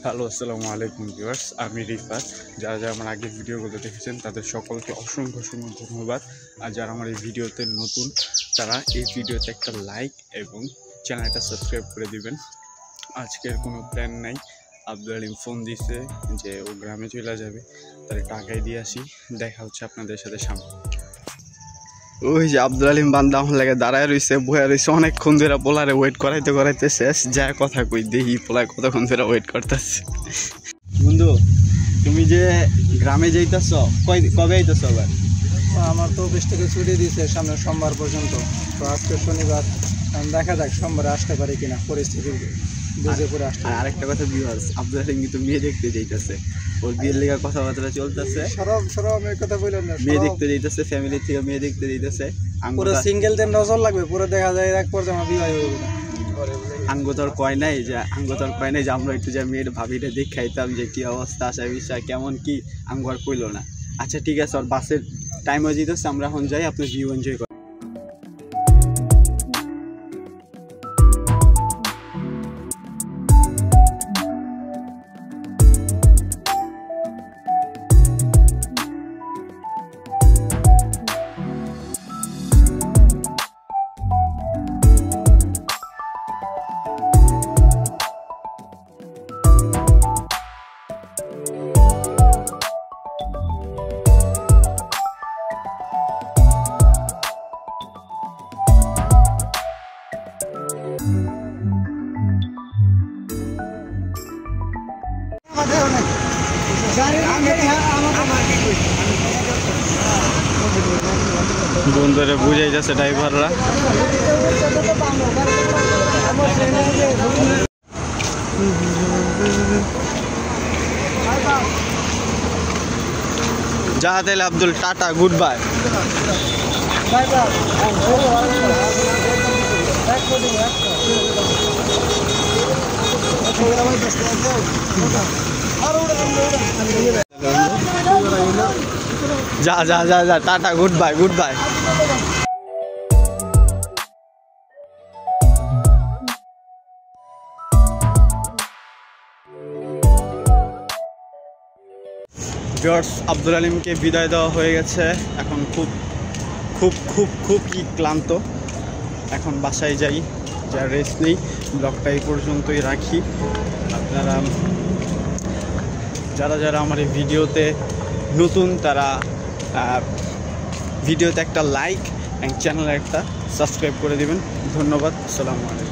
Hello, আসসালামু আলাইকুম viewers. আমি রিফাত। যারা যারা আমার আগের ভিডিওগুলো দেখেছেন তাদের সকলকে অসংখ্য ধন্যবাদ। আর যারা আমার এই ভিডিওতে নতুন তারা এই ভিডিওতে একটা লাইক এবং চ্যানেলটা সাবস্ক্রাইব করে দিবেন। আজকের কোনো প্ল্যান নাই। আব্দুল আলিম ফোন দিছে যে ও গ্রামে চলে যাবে, তাহলে টাকাই দিয়ে আসি। দেখা হচ্ছে আপনাদের সাথে সামনে। ওই যে আব্দুল আলিম বান্দা আমার লাগে দাঁড়ায় রয়েছে, বয়ে রয়েছে অনেকক্ষণ ধরে। পোলারে ওয়েট করাইতে শেষ যায় কথা কই দেখি পোলায় কতক্ষণ ধরে ওয়েট করতেছে। বন্ধু, তুমি যে গ্রামে যাইতেছ, কবে আইতেছ? আবার আমার তো অফিস থেকে ছুটি দিয়েছে সামনে সোমবার পর্যন্ত। তো আজকে শনিবার, দেখা যাক সোমবারে আসতে পারি কিনা, পরিস্থিতি বুঝে করে আসতে। আর আরেকটা কথা ভিউয়ার্স, আব্দুল আলিম কিন্তু মেয়ে দেখতে যাইতেছে। ওর বিয়ের লেগে কথাবার্তা চলতেছে। সরব আমি কথা বললাম না, মেয়ে দেখতে যাইতেছে, ফ্যামিলি থেকে মেয়ে দেখতে যাইতেছে। পুরো সিঙ্গেল দেন নজর লাগবে, পুরো দেখা যায় এক পর্যায়ে আমার বিবাহ হইব না। আঙ্গতর কয় নাই যে আমরা একটু যে মেয়ের ভাবিটা দেখাইতাম যে কি অবস্থা, আশা বিষয় কেমন কি, আঙ্গর কইল না। আচ্ছা ঠিক আছে, আর বাসের টাইম হয়ে যেতেছে, আমরা এখন যাই, আপনি ভিউ এনজয় করেন। বন্ধুরা বুঝাই যাচ্ছে ড্রাইভাররা। যা তাহলে আব্দুল, টাটা, গুড বাই। যা যা যা যা, tata, good bye, good bye. Viewers, Abdul আলিমকে বিদায় দেওয়া হয়ে গেছে। এখন খুব ক্লান্ত। এখন বাসায় যাই, যা রেস্ট নেই। ব্লগটা এই পর্যন্তই রাখি। আপনারা যারা আমার এই ভিডিওতে নতুন তারা ভিডিওতে একটা লাইক এবং চ্যানেলে একটা সাবস্ক্রাইব করে দিবেন। ধন্যবাদ। আসসালামু আলাইকুম।